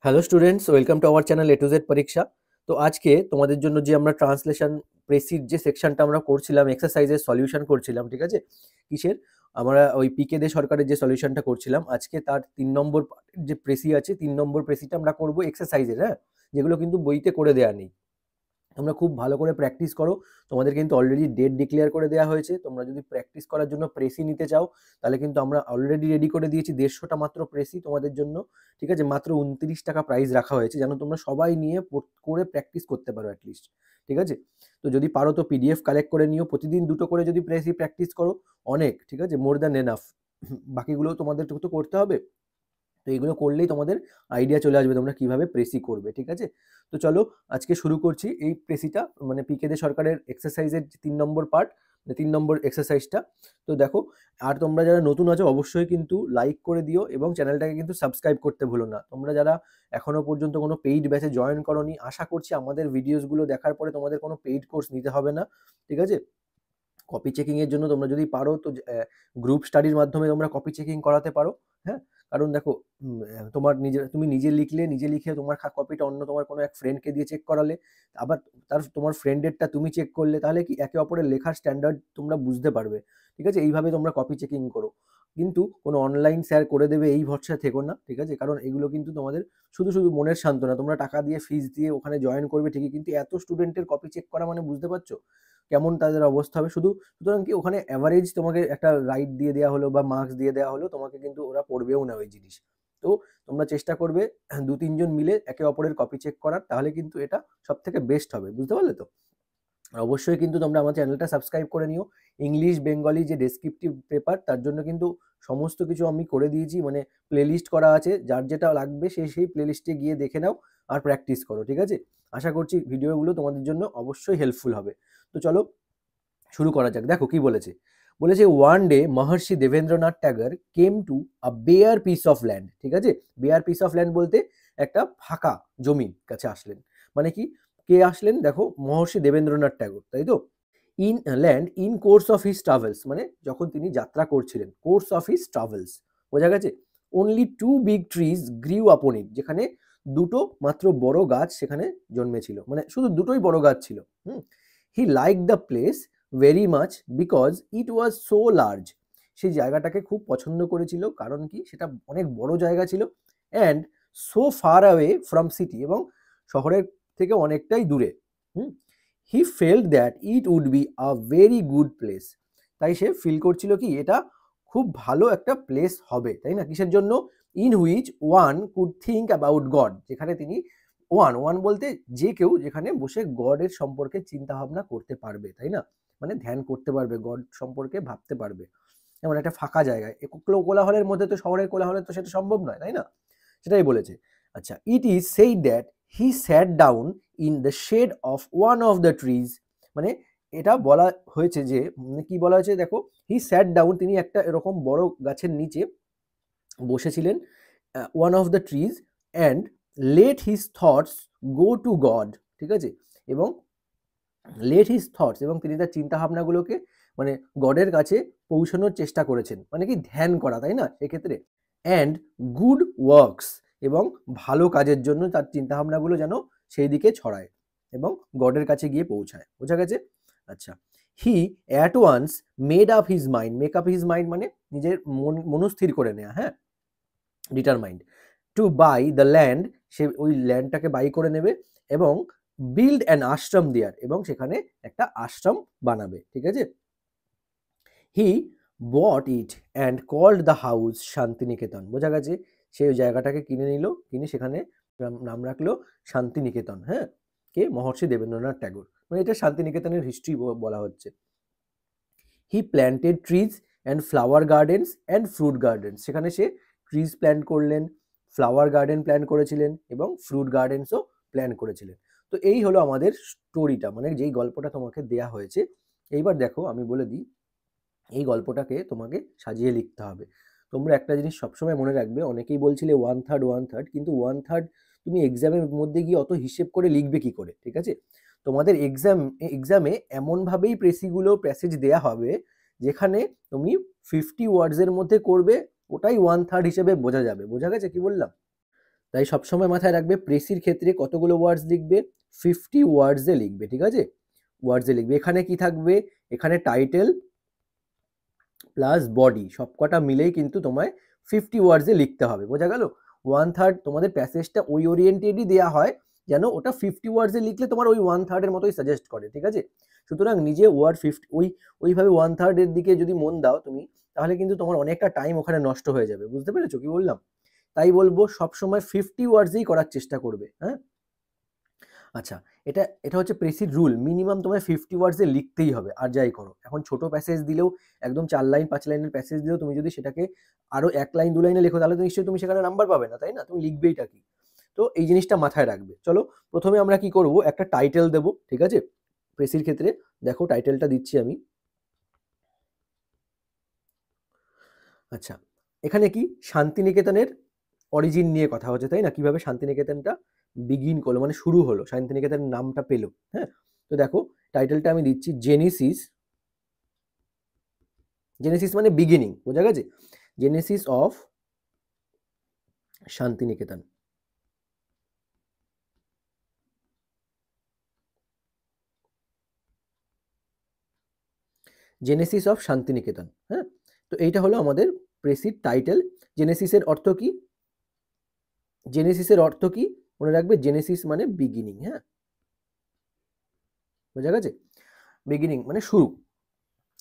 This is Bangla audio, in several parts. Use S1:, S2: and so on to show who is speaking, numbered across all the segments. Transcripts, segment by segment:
S1: Hello students, welcome to our channel A to Z পরীক্ষা। তো আজকে তোমাদের জন্য যে আমরা ট্রান্সলেশন প্রেসির যে সেকশনটা আমরা করছিলাম, এক্সারসাইজের সলিউশন করছিলাম, ঠিক আছে? কিসের? আমরা ওই পিকে দে সরকারের যে সলিউশনটা করছিলাম, আজকে তার ৩ নম্বর যে প্রেসি আছে, ৩ নম্বর প্রেসিটা আমরা করবো এক্সারসাইজের, হ্যাঁ? যেগুলো কিন্তু বইতে করে দেওয়া নেই। তোমরা খুব ভালো করে প্র্যাকটিস করো। তোমাদের কিন্তু অলরেডি ডেট ডিক্লেয়ার করে দেওয়া হয়েছে। তোমরা যদি প্র্যাকটিস করার জন্য প্রেসি নিতে চাও, তাহলে কিন্তু আমরা অলরেডি রেডি করে দিয়েছি ১৫০টা মাত্র প্রেসি তোমাদের জন্য। ঠিক আছে? মাত্র ২৯ টাকা প্রাইস রাখা হয়েছে, যেন তোমরা সবাই নিয়ে করে প্র্যাকটিস করতে পারো অ্যাটলিস্ট। ঠিক আছে? তো যদি পারো তো পিডিএফ কালেক্ট করে নিও। প্রতিদিন ২টো করে যদি প্রেসি প্র্যাকটিস করো, অনেক, ঠিক আছে? More than enough. বাকিগুলো তোমাদের তো করতে হবে। তো এগুলো করলেই তোমাদের আইডিয়া চলে আসবে তোমরা কিভাবে প্রেসি করবে, ঠিক আছে? তো চলো আজকে শুরু করছি এই প্রেসিটা, মানে পিকে দে সরকারের এক্সারসাইজের ৩ নম্বর পার্ট, ৩ নম্বর এক্সারসাইজটা। তো দেখো, আর তোমরা যারা নতুন আছো অবশ্যই কিন্তু লাইক করে দিও এবং চ্যানেলটাকে কিন্তু সাবস্ক্রাইব করতে ভুলো না। তোমরা যারা এখনো পর্যন্ত কোনো পেইড ব্যাচে জয়েন করোনি, আশা করছি আমাদের ভিডিওসগুলো দেখার পরে তোমাদের কোনো পেইড কোর্স নিতে হবে না, ঠিক আছে? কপি চেকিং এর জন্য তোমরা যদি পারো তো গ্রুপ স্টাডির মাধ্যমে তোমরা কপি চেকিং করাতে পারো, হ্যাঁ? কারণ দেখো, তোমার তুমি নিজে লিখলে, নিজে লিখে তোমার কপিটা অন্য তোমার কোনো এক ফ্রেন্ডকে দিয়ে চেক করালে, আবার তোমার ফ্রেন্ডেরটা তুমি চেক করলে, তাহলে কি একে অপরের লেখার স্ট্যান্ডার্ড তোমরা বুঝতে পারবে, ঠিক আছে? এইভাবে তোমরা কপি চেকিং করো। কিন্তু কোনো অনলাইন স্যার করে দেবে এই ভরসায় থেকো না, ঠিক আছে? কারণ এগুলো কিন্তু তোমাদের শুধু শুধু মনের সান্ত্বনা। তোমরা টাকা দিয়ে ফিস দিয়ে ওখানে জয়েন করবে ঠিকই, কিন্তু এত স্টুডেন্টের কপি চেক করা মানে বুঝতে পারছো কেমন তাদের অবস্থা হবে। সুতরাং কি ওখানে অ্যাভারেজ তোমাকে একটা রাইট দিয়ে দেওয়া হলো বা মার্কস দিয়ে দেওয়া হলো, তোমাকে কিন্তু ওরা পড়বেও না ওই জিনিস। তো তোমরা চেষ্টা করবে ২-৩ জন মিলে একে অপরের কপি চেক করার, তাহলে কিন্তু এটা সব থেকে বেস্ট হবে। বুঝতে পারলে তো? আর অবশ্যই কিন্তু তোমরা আমার চ্যানেলটা সাবস্ক্রাইব করে নিও। ইংলিশ বেঙ্গলি যে ডেসক্রিপটিভ পেপার, তার জন্য কিন্তু সমস্ত কিছু আমি করে দিয়েছি, মানে প্লেলিস্ট করা আছে। যার যেটা লাগবে সেই প্লেলিস্টে গিয়ে দেখে নাও আর প্র্যাকটিস করো, ঠিক আছে? আশা করছি ভিডিওগুলো তোমাদের জন্য অবশ্যই হেল্পফুল হবে। তো চলো শুরু করা যাক। দেখো কি বলেছে। বলেছে one day Maharshi Debendranath Tagore came to a bare piece of land. ঠিক আছে? বেয়ার পিস অফ ল্যান্ড বলতে একটা ফাঁকা জমির কাছে আসলেন। মানে কি, কে আসলেন? দেখো, মহর্ষি দেবেন্দ্রনাথ ট্যাগর, তাই তো? In land in course of his travels, মানে যখন তিনি যাত্রা করছিলেন, কোর্স অফ হিজ ট্রাভেলস, বোঝা গেছে? Only two big trees grew upon it, যেখানে দুটো মাত্র বড় গাছ সেখানে জন্মেছিল, মানে শুধু দুটোই বড় গাছ ছিল। He like the plays very much because it was so large. সেই জায়গাটাকে খুব পছন্দ করেছিল, কারণ কি সেটা অনেক বড় জায়গা ছিল। And so far away from city, এবং শহরের থেকে অনেকটাই দূরে। Hmm he felt that it would be a very good place. তাই সে ফিল করছিল কি এটা খুব ভালো একটা প্লেস হবে, তাই না? কিসের জন্য? In which one could think about god, যেখানে তিনি ওয়ান বলতে যে কেউ যেখানে বসে গডের সম্পর্কে চিন্তা ভাবনা করতে পারবে, তাই না? মানে ধ্যান করতে পারবে, গড সম্পর্কে ভাবতে পারবে, এমন একটা ফাঁকা জায়গায়। কোলাহলের মধ্যে তো, শহরের কোলাহলে তো সেটা সম্ভব নয়, তাই না? সেটাই বলেছে। আচ্ছা, it is said that he sat down in the shade of one of the trees. মানে এটা বলা হয়েছে যে, কি বলা হয়েছে দেখো, হি স্যাট ডাউন, তিনি একটা এরকম বড় গাছের নিচে বসেছিলেন, one of the trees, and let his thoughts go to god. ঠিক আছে? এবং লেট হিজ থটস, এবং তিনি তার চিন্তা ভাবনাগুলোকে মানে গডের কাছে পৌঁছানোর চেষ্টা করেছেন, মানে কি ধ্যান করা, তাই না সেক্ষেত্রে? অ্যান্ড গুড ওয়ার্কস, এবং ভালো কাজের জন্য তার চিন্তা ভাবনাগুলো যেন সেই দিকে ছড়ায় এবং গডের কাছে গিয়ে পৌঁছায়। বোঝা গেছে? আচ্ছা, he at once made up his mind, make up his mind মানে নিজের মনস্থির করে নেওয়া, হ্যাঁ, determined, to buy the land, সে ওই ল্যান্ডটাকে বাই করে নেবে, এবং বিল্ড অ্যান আশ্রম দেয়ার, এবং সেখানে একটা আশ্রম বানাবে। ঠিক আছে? He bought it and called the house Shantiniketan. বোঝা গেছে? সে ওই জায়গাটাকে কিনে নিল, কিনে সেখানে নাম রাখলো শান্তিনিকেতন। হ্যাঁ, কে? মহর্ষি দেবেন্দ্রনাথ ট্যাগর। মানে এটা শান্তিনিকেতনের হিস্ট্রি বলা হচ্ছে। He planted trees and flower gardens and fruit gardens, সেখানে সে ট্রিজ প্ল্যান্ট করলেন, ফ্লাওয়ার গার্ডেন প্ল্যান করেছিলেন এবং ফ্রুট গার্ডেন্সও প্ল্যান করেছিলেন। তো এই হলো আমাদের স্টোরিটা, মানে যেই গল্পটা তোমাকে দেয়া হয়েছে। এইবার দেখো আমি বলে দিই, এই গল্পটাকে তোমাকে সাজিয়ে লিখতে হবে। তোমরা একটা জিনিস সবসময় মনে রাখবে, অনেকেই বলছিলে ওয়ান থার্ড ওয়ান থার্ড, কিন্তু ওয়ান থার্ড তুমি এক্সামের মধ্যে গিয়ে অত হিসেব করে লিখবে কি করে? ঠিক আছে? তোমাদের এক্সামে এমনভাবেই প্যাসেজ দেয়া হবে যেখানে তুমি 50 ওয়ার্ডসের মধ্যে করবে, ওটাই ওয়ান থার্ড হিসেবে বোঝা যাবে। বোঝা গেছে কি বললাম? তাই সবসময় মাথায় রাখবে প্রেসির ক্ষেত্রে কতগুলো ওয়ার্ডস লিখবে, 50 ওয়ার্ডসে লিখবে, ঠিক আছে, ওয়ার্ডসে লিখবে। এখানে কি থাকবে, এখানে টাইটেল প্লাস বডি সবকটা মিলেই কিন্তু তোমায় 50 ওয়ার্ডসে লিখতে হবে, বোঝা গেল। 1/3 তোমাদের প্যাসেজটা ওই ওরিয়েন্টেডই দেওয়া হয় যেন ওটা 50 ওয়ার্ডসে লিখলে তোমার ওই 1/3 এর মতোই সাজেস্ট করে, ঠিক আছে। সুতরাং নিজে ওয়ার্ড 50 ওইভাবে 1/3 এর দিকে যদি মন দাও তুমি, তাহলে কিন্তু তোমার অনেকটা টাইম ওখানে নষ্ট হয়ে যাবে, বুঝতে পেরেছো কি বললাম। তাই বলবো সবসময় 50 ওয়ার্ডসেই করার চেষ্টা করবে, হ্যাঁ। আচ্ছা, এটা এটা হচ্ছে প্রেসির রুল, মিনিমাম তোমায় 50 ওয়ার্ডসে লিখতেই হবে আর যাই করো। এখন ছোট প্যাসেজ দিলেও, একদম 4 লাইন 5 লাইনের প্যাসেজ দিলেও তুমি যদি সেটাকে আরো 1 লাইন 2 লাইনে লেখো তাহলে তো নিশ্চয়ই তুমি সেখানে নাম্বার পাবে না, তাই না? তুমি লিখবেইটা কি? তো এই জিনিসটা মাথায় রাখবে। চলো প্রথমে আমরা কি করব, একটা টাইটেল দেব, ঠিক আছে। প্রেসির ক্ষেত্রে দেখো টাইটেলটা দিচ্ছি আমি। আচ্ছা, এখানে কি শান্তিনিকেতনের অরিজিন নিয়ে কথা হচ্ছে, তাই না? কিভাবে শান্তিনিকেতনটা বিগিন করলো, মানে শুরু হলো, শান্তিনিকেতনের নামটা পেলো, হ্যাঁ। তো দেখো টাইটেলটা আমি দিচ্ছি জেনেসিস, জেনেসিস মানে বিগিনিং, বোঝা গেছে, genesis of Shantiniketan. Genesis of Shantiniketan, হ্যাঁ। তো এইটা হলো আমাদের প্রেসিড টাইটেল। জেনেসিসের অর্থ কি, জেনেসিসের অর্থ কি মনে রাখবে, জেনেসিস মানে বিগিনিং, হ্যাঁ, বোঝা গেছে, বিগিনিং মানে শুরু।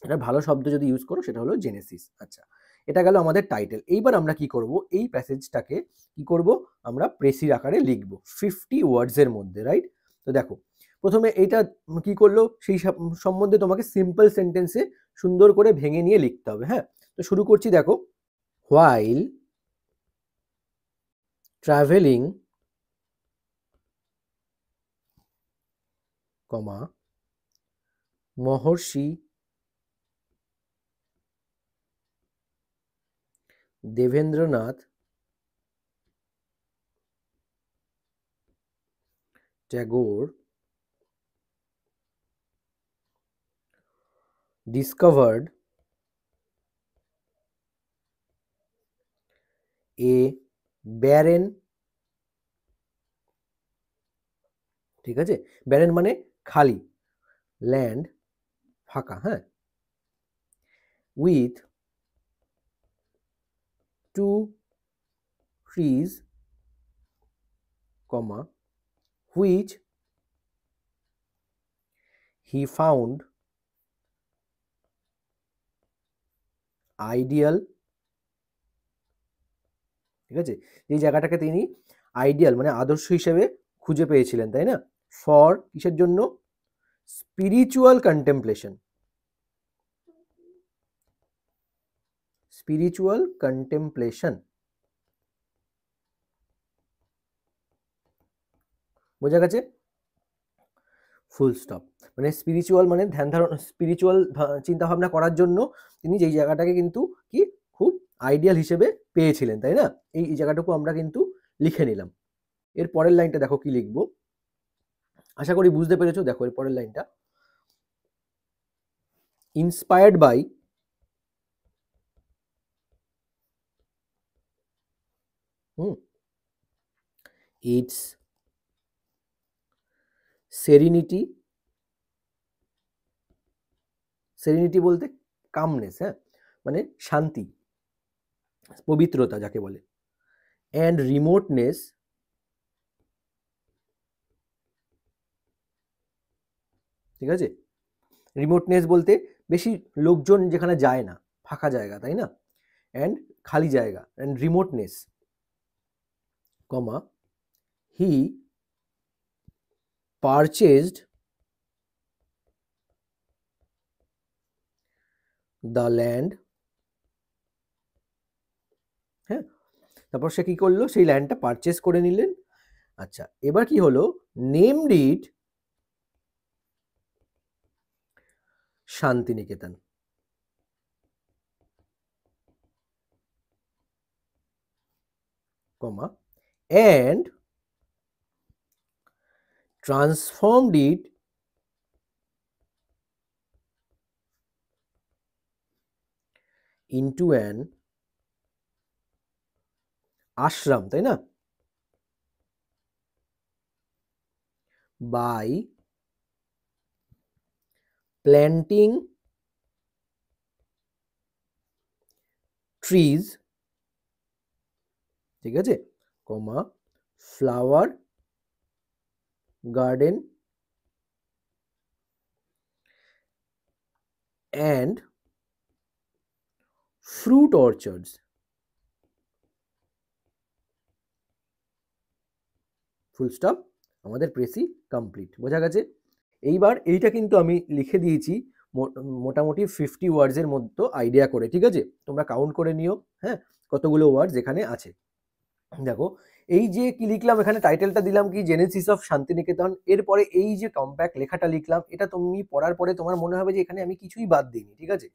S1: এটা ভালো শব্দ যদি ইউজ করো সেটা হলো জেনেসিস। আচ্ছা, এটা গেল আমাদের টাইটেল। এইবার আমরা কি করব, এই প্যাসেজটাকে কি করব, আমরা প্রেসির আকারে লিখব 50 ওয়ার্ডসের মধ্যে, রাইট। তো দেখো প্রথমে এইটা কি করলো, সেই সম্বন্ধে তোমাকে সিম্পল সেন্টেন্সে সুন্দর করে ভেঙে নিয়ে লিখতে হবে, হ্যাঁ। তো শুরু করছি, দেখো, while travelling, comma, Maharshi Debendranath Tagore discovered a barren, ঠিক আছে, barren মানে খালি, ল্যান্ড ফাঁকা, হ্যাঁ, with 2 trees, comma, which he found ideal, ঠিক আছে, এই জায়গাটাকে তিনি আইডিয়াল মানে আদর্শ হিসেবে খুঁজে পেয়েছিলেন, তাই না। ফর কিসের জন্য, স্পিরিচুয়াল কন্টেম্পলেশন, স্পিরিচুয়াল কন্টেম্পলেশন, বোঝা গেছে, ফুল স্টপ। মানে স্পিরিচুয়াল মানে ধ্যান ধারণা, স্পিরিচুয়াল চিন্তা ভাবনা করার জন্য তিনি যেই জায়গাটাকে কিন্তু কি খুব আইডিয়াল হিসেবে পেয়েছিলেন, তাই না। এই জায়গাটুকু আমরা কিন্তু লিখে নিলাম। এর পরের লাইনটা দেখো কি লিখবো, আশা করি বুঝতে পেরেছো। দেখো এর পরের লাইনটা, ইন্সপায়ার্ড বাই ইটস সেরিনিটি, সেরিনিটি বলতে কামনেস, হ্যাঁ, মানে শান্তি, পবিত্রতা যাকে বলে, অ্যান্ড রিমোটনেস, ঠিক আছে, রিমোটনেস বলতে বেশি লোকজন যেখানে যায় না, ফাঁকা জায়গা, তাই না, অ্যান্ড খালি জায়গা, and remoteness, comma, he purchased the land, হ্যাঁ, তারপর সে কি করলো, সেই ল্যান্ডটা পারচেজ করে নিলেন। আচ্ছা, এবার কি হলো, named it Shantiniketan, comma, and transformed it into an ashram, তাই না, বাই প্ল্যান্টিং ট্রিজ, ঠিক আছে, comma flower garden and fruit orchards, full stop, আমাদের প্রেসি কমপ্লিট। বোঝা গেছে? এইবার এইটা কিন্তু আমি লিখে দিয়েছি মোটামুটি 50 ওয়ার্ডসের মতো আইডিয়া করে, ঠিক আছে? তোমরা কাউন্ট করে নিও, হ্যাঁ, কতগুলো ওয়ার্ডস এখানে আছে। দেখো, এই যে কি লিখলাম এখানে, টাইটেলটা দিলাম কি, জেনেসিস অফ শান্তিনিকেতন। এরপরে এই যে কম্প্যাক্ট লেখাটা লিখলাম, এটা তুমি পড়ার পরে তোমার মনে হবে যে এখানে আমি কিছুই বাদ দিইনি, ঠিক আছে?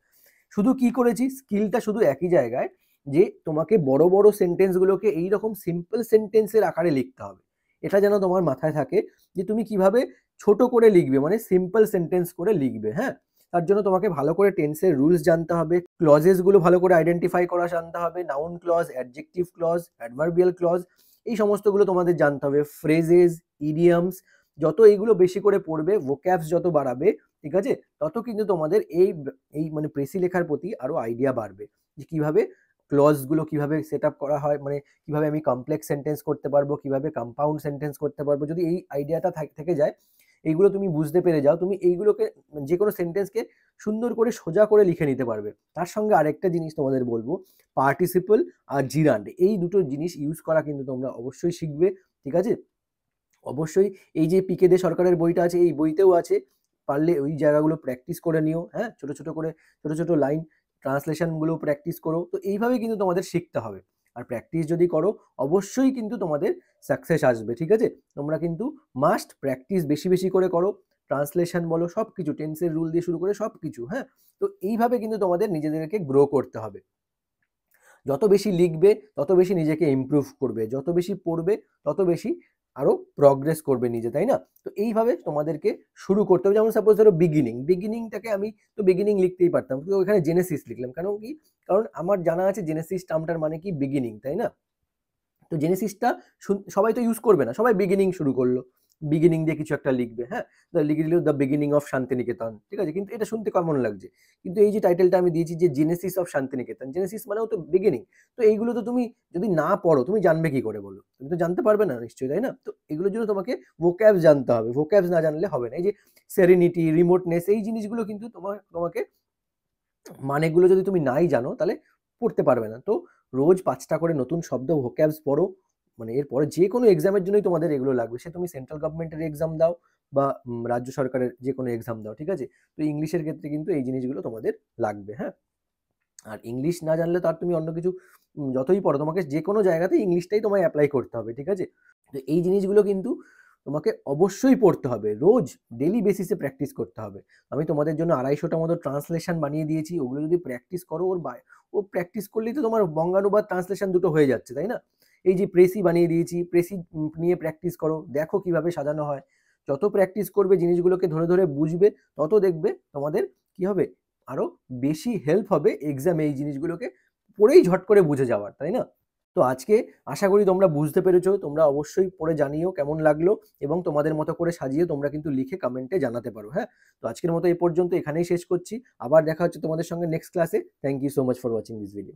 S1: শুধু কি করেছি, স্কিলটা শুধু একই জায়গায়, যে তোমাকে বড় বড় সেন্টেন্সগুলোকে এইরকম সিম্পল সেন্টেন্সের আকারে লিখতে হবে। এটা যেন তোমার মাথায় থাকে যে তুমি কিভাবে ছোট করে লিখবে, মানে সিম্পল সেন্টেন্স করে লিখবে, হ্যাঁ। তার জন্য তোমাকে ভালো করে টেন্সের রুলস জানতে হবে, ক্লজেসগুলো ভালো করে আইডেন্টিফাই করা জানতে হবে, noun clause, adjective clause, adverbial clause, এই সমস্তগুলো তোমাদের জানতে হবে, ফ্রেজেস, ইডিয়ামস, যত এইগুলো বেশি করে পড়বে, ভোক্যাবস যত বাড়াবে, ঠিক আছে, তত কিন্তু তোমাদের এই মানে প্রেসি লেখার প্রতি আরো আইডিয়া বাড়বে, যে কিভাবে ক্লজগুলো কিভাবে সেট আপ করা হয়, মানে কিভাবে আমি কমপ্লেক্স সেন্টেন্স করতে পারবো, কিভাবে কম্পাউন্ড সেন্টেন্স করতে পারবো। যদি এই আইডিয়াটা থেকে যায়, এইগুলো তুমি বুঝতে পেরে যাও, তুমি এইগুলোকে যে কোনো সেন্টেন্সকে সুন্দর করে সোজা করে লিখে নিতে পারবে। তার সঙ্গে আরেকটা জিনিস তোমাদের বলবো, পার্টিসিপল আর জিরান্ড, এই দুটো জিনিস ইউজ করা কিন্তু তোমরা অবশ্যই শিখবে, ঠিক আছে? অবশ্যই এই যে পিকে দে সরকারের বইটা আছে, এই বইতেও আছে, পারলে ওই জায়গাগুলো প্র্যাকটিস করে নিও, হ্যাঁ, ছোট ছোট করে ছোট ছোট লাইন ট্রান্সলেশনগুলো প্র্যাকটিস করো। তো এইভাবে কিন্তু তোমাদের শিখতে হবে, আর প্র্যাকটিস যদি করো অবশ্যই কিন্তু তোমাদের সাকসেস আসবে, ঠিক আছে? তোমরা কিন্তু মাস্ট প্র্যাকটিস বেশি বেশি করে করো, ট্রান্সলেশন বলো, সব কিছু, টেন্সের রুল দিয়ে শুরু করে সব কিছু, হ্যাঁ। তো এইভাবে কিন্তু তোমাদের নিজেদেরকে গ্রো করতে হবে। যত বেশি লিখবে তত বেশি নিজেকে ইমপ্রুভ করবে, যত বেশি পড়বে তত বেশি আরো প্রগ্রেস করবে নিজে, তাই না? তো এইভাবে তোমাদেরকে শুরু করতে হবে। যেমন সাপোজ ধরো বিগিনিংটাকে আমি তো বিগিনিং লিখতেই পারতাম, কিন্তু ওখানে জেনেসিস লিখলাম, কারণ কি, কারণ আমার জানা আছে জেনেসিস টার্মটার মানে কি, বিগিনিং, তাই না? তো জেনেসিসটা সবাই তো ইউজ করবে না, সবাই বিগিনিং শুরু করলো, বিগিনিং দিয়ে কিছু একটা লিখবে, হ্যাঁ, লিখে দিল দ্য বিগিনিং অফ শান্তিনিকেতন, ঠিক আছে, কিন্তু এটা শুনতে কেমন লাগছে? কিন্তু এই যে টাইটেলটা আমি দিয়েছি যে জেনেসিস অফ শান্তিনিকেতন, জেনেসিস মানেও তো বিগিনিং। তো এইগুলো তো তুমি যদি না পড়ো তুমি জানবে কি করে বলো? তুমি তো জানতে পারবে না নিশ্চয়ই, তাই না? তো এগুলোর জন্য তোমাকে ভোক্যাবস জানতে হবে, ভোক্যাবস না জানলে হবে না। এই যে সেরেনিটি, রিমোটনেস, এই জিনিসগুলো কিন্তু তোমাকে মানেগুলো যদি তুমি নাই জানো তাহলে পড়তে পারবে না। তো রোজ 5টা করে নতুন শব্দ ভোক্যাবস পড়ো, মানে এরপরে যে কোনো এক্সামের জন্যই তোমাদের এগুলো লাগবে, সে তুমি সেন্ট্রাল গভর্নমেন্টের এক্সাম দাও বা রাজ্য সরকারের যে কোনো এক্সাম দাও, ঠিক আছে? তো ইংলিশের ক্ষেত্রে কিন্তু এই জিনিসগুলো তোমাদের লাগবে, হ্যাঁ। আর ইংলিশ না জানলে তো আর তুমি অন্য কিছু যতই পড়ো, তোমাকে যে কোনো জায়গাতে ইংলিশটাই তোমায় অ্যাপ্লাই করতে হবে, ঠিক আছে? তো এই জিনিসগুলো কিন্তু তোমাকে অবশ্যই পড়তে হবে, রোজ ডেলি বেসিসে প্র্যাকটিস করতে হবে। আমি তোমাদের জন্য 250টা মতো ট্রান্সলেশন বানিয়ে দিয়েছি, ওগুলো যদি প্র্যাকটিস করো, ও প্র্যাকটিস করলেই তো তোমার বঙ্গানুবাদ ট্রান্সলেশন দুটো হয়ে যাচ্ছে, তাই না? এই যে প্রেসি বানিয়ে দিয়েছি, প্রেসি নিয়ে প্র্যাকটিস করো, দেখো কিভাবে সাজানো হয়। যত প্র্যাকটিস করবে, জিনিসগুলোকে ধরে ধরে বুঝবে, তত দেখবে তোমাদের কি হবে, আরো বেশি হেল্প হবে এক্সামে এই জিনিসগুলোকে পড়েই ঝট করে বুঝে যাওয়ার, তাই না? তো আজকে আশা করি তোমরা বুঝতে পেরেছো, তোমরা অবশ্যই পড়ে জানিও কেমন লাগলো, এবং তোমাদের মতো করে সাজিয়ে তোমরা কিন্তু লিখে কমেন্টে জানাতে পারো, হ্যাঁ। তো আজকের মতো এই পর্যন্ত এখানেই শেষ করছি, আবার দেখা হচ্ছে তোমাদের সঙ্গে নেক্সট ক্লাসে। Thank you so much for watching this video.